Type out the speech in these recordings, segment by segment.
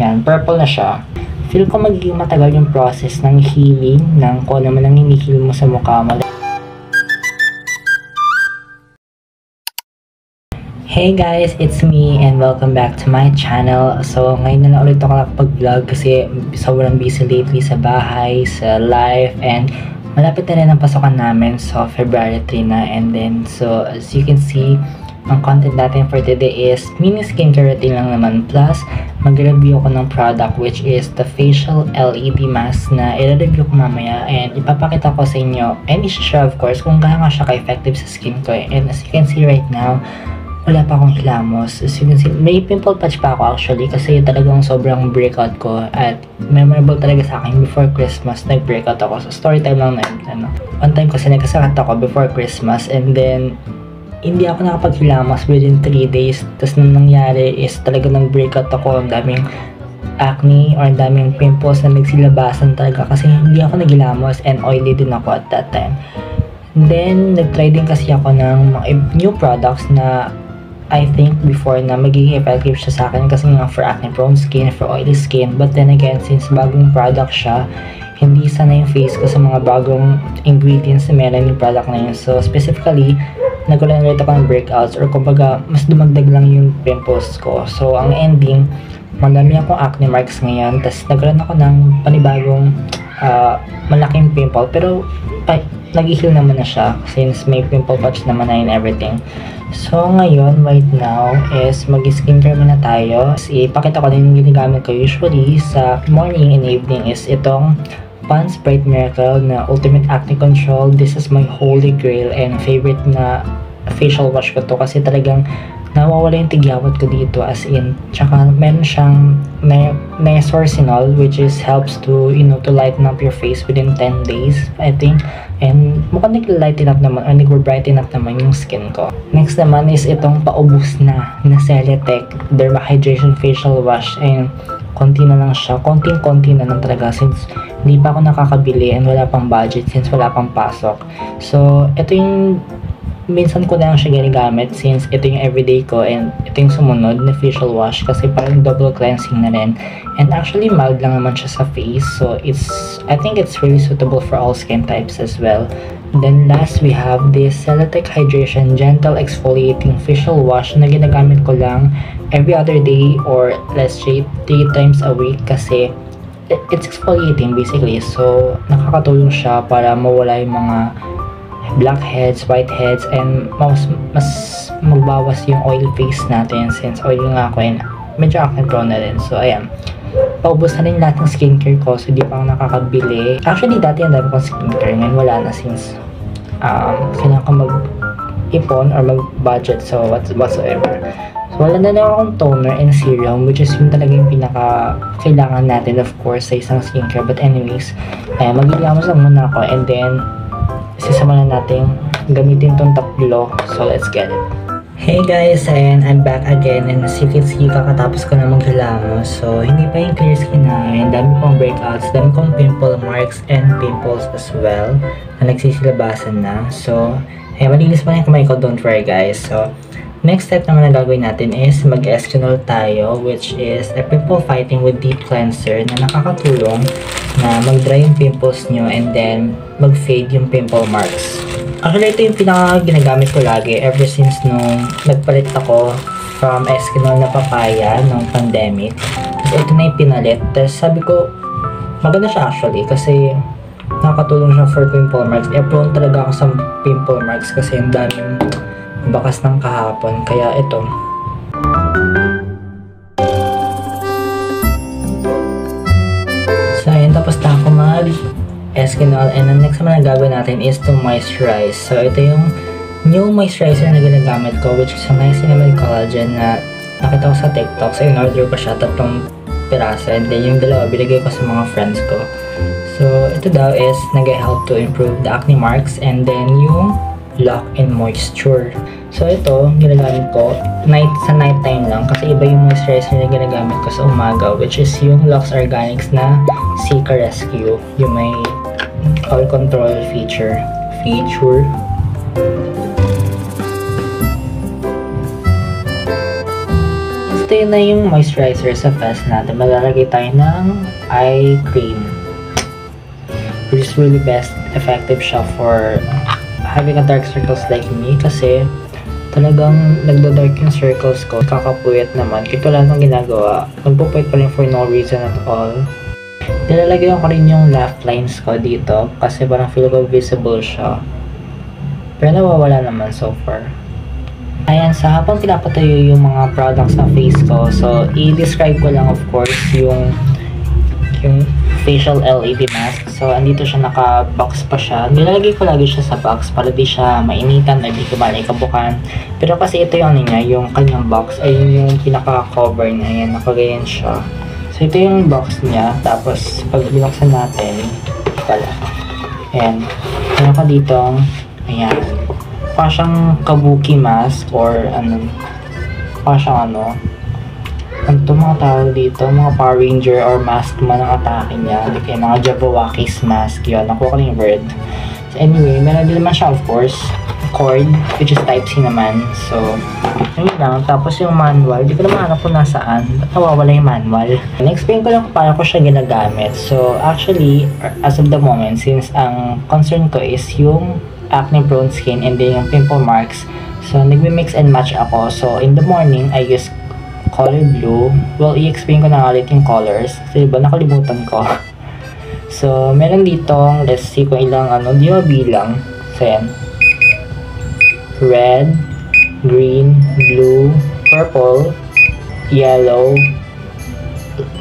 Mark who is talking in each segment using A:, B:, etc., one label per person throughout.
A: Yan, purple na siya. Feel ko magiging matagal yung process ng healing ng kung ano man ang hinihil mo sa mukha mo. Hey guys, it's me and welcome back to my channel. So ngayon na lang ulit ako nakapag-vlog kasi sobrang busy lately sa bahay, sa life, and malapit na rin ang pasokan namin. So February 3 na, and then so as you can see, ang content natin for today is mini skincare routine lang naman, plus mag-review ako ng product which is the facial LED mask na i-review ko mamaya, and ipapakita ko sa inyo and i-share of course kung gaano siya ka-effective sa skin ko. And as you can see right now, wala pa akong hilamos. As you can see, may pimple patch pa ako actually kasi talagang sobrang breakout ko, at memorable talaga sa akin before Christmas nag-breakout ako. So story time lang na yun. One time kasi nagkasakit ako before Christmas, and then hindi ako nakapaghilamos within 3 days. Tapos nang nangyari is talaga nag-breakout ako. Ang daming acne or ang daming pimples na nagsilabasan talaga kasi hindi ako naghilamos, and oily din ako at that time. Then nag-try din kasi ako ng mga new products na I think before na magiging effective siya sa akin kasi nga for acne prone skin, for oily skin. But then again, since bagong product siya, hindi sana yung face ko sa mga bagong ingredients na meron yung product na yun. So specifically, nagkaroon ulit ako ng breakouts, or kumbaga mas dumagdag lang yung pimples ko. So ang ending, madami akong acne marks ngayon. Tapos nagkaroon ako ng panibagong malaking pimple, pero nag-heal naman na siya since may pimple patch naman na and everything. So ngayon, right now is mag-skincare muna tayo. Ipakita ko din yung ginagamit ko usually sa morning and evening is itong Pond's Bright Miracle na Ultimate Acne Control. This is my holy grail and favorite na facial wash ko to kasi talagang nawawala yung tigyawat ko dito, as in. Tsaka meron siyang niasourcinol which is helps to, you know, to lighten up your face within 10 days I think. And mukhang nag-lighten up naman or nag-brighten up naman yung skin ko. Next naman is itong paubos na Celetec Derma Hydration Facial Wash, and konti na lang siya, konting-konti na lang talaga since hindi pa ako nakakabili and wala pang budget since wala pang pasok. So ito yung minsan ko na lang siya ginagamit since ito yung everyday ko, and ito yung sumunod na facial wash kasi parang double cleansing na rin, and actually mild lang naman siya sa face, so I think it's really suitable for all skin types as well. Then last, we have this Celetec Hydration Gentle Exfoliating Facial Wash na ginagamit ko lang every other day, or let's say 3 times a week kasi it's exfoliating basically. So nakakatulong siya para mawala yung mga blackheads, whiteheads, and mas magbawas yung oil face natin since oily nga ako and medyo acne prone na rin. So ayan, paubos na rin lahat ng skincare ko, so di pa ako nakakabili. Actually dati ang dami kong skincare, ngayon wala na since kailangan ko mag-ipon or mag-budget, so whatsoever. So wala na lang akong toner and serum which is yung talaga yung pinaka kailangan natin of course sa isang skincare. But anyways, mag-ilamos lang muna ako, and then sisama na natin gamitin tong tatlo. So let's get it. Hey guys, and I'm back again, and as you can see, kakatapos ko na maghilamos. So hindi pa yung clear skin na, and dami kong breakouts, dami kong pimple marks and pimples as well na nagsisilabasan na. So malinis pa na yung kamay ko, don't worry guys. So next step naman na gagawin natin is mag-eskinol tayo, which is a pimple fighting with deep cleanser na nakakatulong na mag-dry yung pimples nyo and then mag-fade yung pimple marks. Actually, ito yung pinaka-ginagamit ko lagi ever since nung nagpalit ako from Eskinol na papaya nung pandemic. So, ito na yung pinalit. Tapos sabi ko, maganda siya actually kasi nakakatulong siya for pimple marks. Prone talaga ako sa pimple marks kasi ang daming bakas ng kahapon. Kaya ito. So, ayun, tapos na ako mag-Eskinol, and ang next naman na gagawin natin is to moisturize. So, ito yung new moisturizer na ginagamit ko, which is a niacinamide collagen na nakita ko sa TikTok. So, in-order ko siya 3 piraso, and then yung dalawa binigay ko sa mga friends ko. So, ito daw is nag-help to improve the acne marks and then yung lock and moisture. So ito, ginagamit ko sa night time lang kasi iba yung moisturizer na ginagamit ko sa umaga, which is yung Lux Organics na Cica Rescue, yung may all control feature. ito yun na yung moisturizer sa face natin. Maglalagay tayo ng eye cream, which is really best effective siya for having a dark circles like me, kasi talagang nagda-dark yung circles ko. Kakapuyat naman. Ito lang ang ginagawa. Magpupuyat pa rin for no reason at all. Nilalagyan ko rin yung laugh lines ko dito kasi parang feel ko visible siya. Pero nawawala naman so far. Ayan, sa habang pinapatayo yung mga products sa face ko, so i-describe ko lang of course yung facial LED mask. So andito siya, naka-box pa siya. Nilalagay ko lagi siya sa box para di siya mainitan, di ko malikabukan. Pero kasi ito yung ano niya, yung kanyang box ay yung pinaka-cover niya. Ayan, nakaganyan siya. So ito yung box niya. Tapos pag binuksan natin, pala. Ayan. Meron ka ditong, ayan. Pa siyang kabuki mask or ano. Pa siyang ano. Ano mga tawag dito? Mga Power Ranger or mask man ang atake niya. Kaya mga Jabberwockies mask. Yun, nakuha ko yung word. So anyway, meron din naman siya of course. Cord, which is Type-C naman. So, yun lang. Tapos yung manual, di ko na mahanap kung nasaan. Ba't nawawala yung manual? Na-explain ko lang kung paano ko siya ginagamit. So, actually, as of the moment, since ang concern ko is yung acne-prone skin and then yung pimple marks, so, nagme-mix and match ako. So, in the morning, I use color blue. Well, i-explain ko na ulit yung colors. Kasi diba, nakalimutan ko. So, meron ditong, let's see kung ilang ano, di ba bilang. So, yan. Red, green, blue, purple, yellow,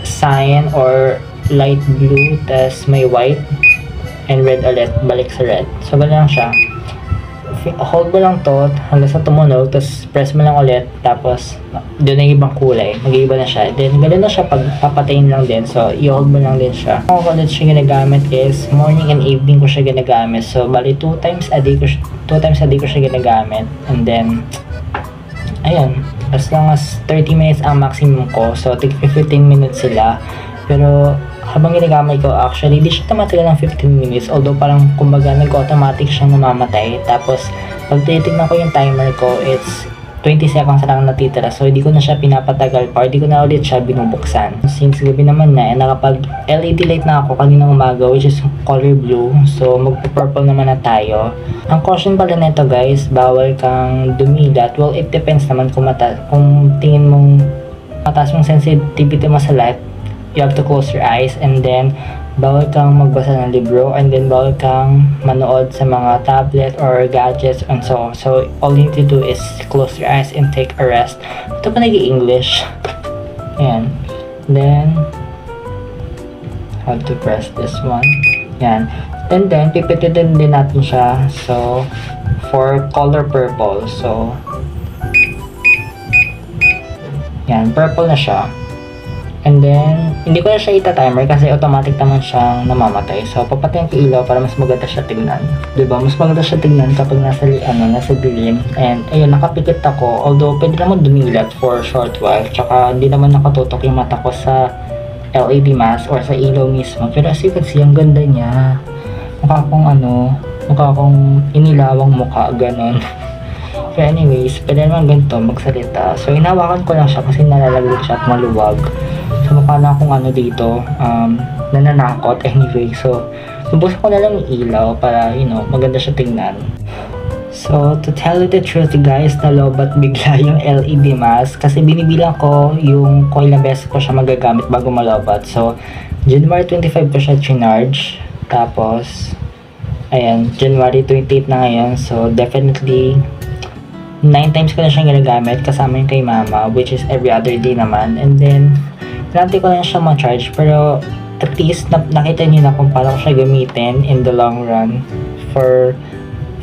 A: cyan or light blue, tas may white, and red ulit, balik sa red. So, ganun lang siya. Hold mo lang to hanggang sa tumunog, tas press mo lang ulit, tapos doon na yung ibang kulay, mag-iiba na siya. Then, ganun na siya pag papatayin lang din. So, i-hold mo lang din siya. Kung ako ulit siya ginagamit is morning and evening ko siya ginagamit. So, bali 2 times a day ko siya ginagamit. And then, ayun, as long as 30 minutes ang maximum ko. So, 15 minutes sila. Pero, habang ginagamit ko, actually, di siya tumatagal ng 15 minutes. Although, parang, kumbaga, nag-automatic siyang namamatay. Tapos, pag titignan ko yung timer ko, it's 20 seconds lang natitira. So, hindi ko na siya pinapatagal pa. Hindi ko na ulit siya binubuksan. Since gabi naman na, nakapag-LED light na ako kaninang umaga, which is color blue. So, magpo-purple naman na tayo. Ang caution pala nito, guys, bawal kang dumilat. Well, it depends naman kung tingin mong mataas yung sensitivity mo sa light. You have to close your eyes, and then bawal kang magbasa ng libro, and then bawal kang manood sa mga tablet or gadgets and so on. So all you need to do is close your eyes and take a rest. Ito pa nag-i-English. Ayan. Then have to press this one. Ayan. And then pipindutin din natin siya. So for color purple. So ayan, purple na siya. And then, hindi ko na siya ita-timer kasi automatic naman siyang namamatay. So, papatayin ko ilaw para mas maganda siya tignan. Diba? Mas maganda siya tignan kapag nasa dilim. And, ayun, nakapikit ako. Although, pwede naman dumilat for a short while. Tsaka, hindi naman nakatutok yung mata ko sa LED mask or sa ilaw mismo. Pero as you can see, ang ganda niya. Mukha akong inilawang mukha, ganon. Pero anyways, pwede naman ganito magsalita. So, inawakan ko lang siya kasi nalalaglag siya at maluwag. So, mukha na akong dito, nananakot anyway. So, nabuksan ko na lang yung ilaw para, maganda siya tingnan. So, to tell you the truth guys, nalobat bigla yung LED mask kasi binibilang ko yung kung ilang beses ko siya magagamit bago malobat. So, January 25 ko siya chinarge. Tapos, ayan, January 28 na ngayon. So, definitely 9 times ko na siyang ginagamit kasama yung kay mama, which is every other day naman. And then, nanti ko lang siya ma-charge, pero at least nakita niyo na kung paano ko siya gamitin in the long run for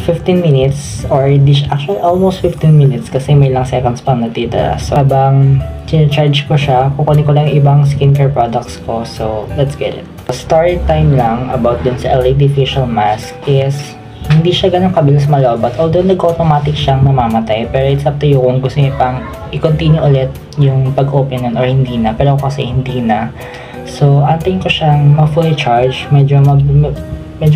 A: 15 minutes or actually almost 15 minutes kasi may lang seconds pang natitira. So habang charge ko siya, kukunin ko lang yung ibang skincare products ko. So let's get it. Story time lang about dun sa LED facial mask is hindi siya ganun kabilis malobat. Although nag-automatic siyang namamatay, pero it's up to you kung gusto niyo pang i-continue ulit yung pag-open nun or hindi na. Pero kasi hindi na. So, antayin ko siyang ma-fully charge. Medyo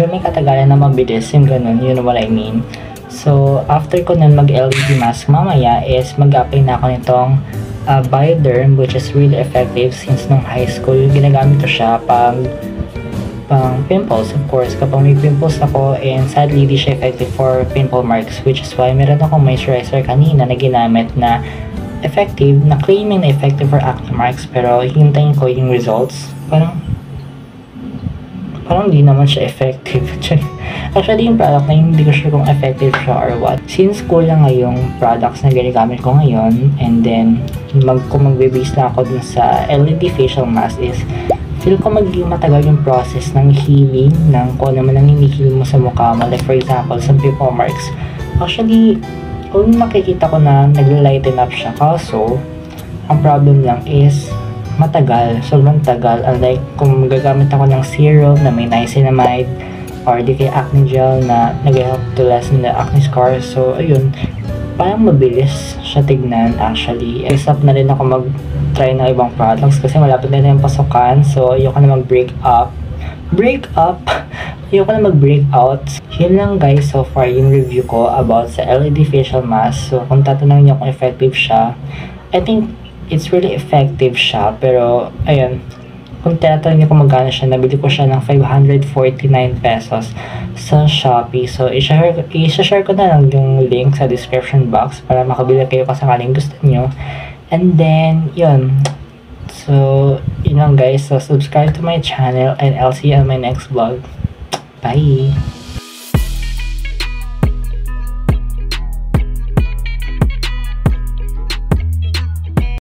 A: may katagalan na mabilis yung ganun. You know what I mean? So, after ko nun mag-LED mask, mamaya is mag-apply na ako nitong Bioderm, which is really effective since nung high school. Ginagamit ko siya pang pimples, of course. Kapag may pimples ako, and sadly, di siya effective for pimple marks, which is why meron akong moisturizer kanina na ginamit na effective, na claiming na effective for acne marks, pero hintayin ko yung results. Parang di naman siya effective. Actually, yung product na yun, hindi ko sure kung effective siya or what. Since kulang nga yung products na ginagamit ko ngayon, and then, kung magbe-base na ako dun sa LED facial mask is, feel ko magiging matagal yung process ng healing, ng kung ano man ang hinihil mo sa mukha mo. Like for example, sa pimple marks. Actually, kung makikita ko na nag-lighten up siya. Kaso, ang problem lang is, matagal. Sobrang tagal. Unlike kung magagamit ako ng serum na may niacinamide, or di kaya acne gel na nag-help to lessen the acne scars. So, ayun. Parang mabilis siya tignan actually. Stop na rin ako mag-try ng ibang products kasi malapit na yung pasukan. So, ayoko na mag-break up. Ayoko na mag-break out. Yun lang guys, so far yung review ko about sa LED facial mask. So, kung tatanungin niyo kung effective siya, I think it's really effective siya. Pero, ayun. Kung tinatanong niyo kung magkano siya, nabili ko siya ng 549 pesos sa Shopee. So, i-share ko na lang yung link sa description box para makabili kayo kung sakaling gusto niyo. And then, yun. So, yun lang guys. So, subscribe to my channel and I'll see you on my next vlog. Bye!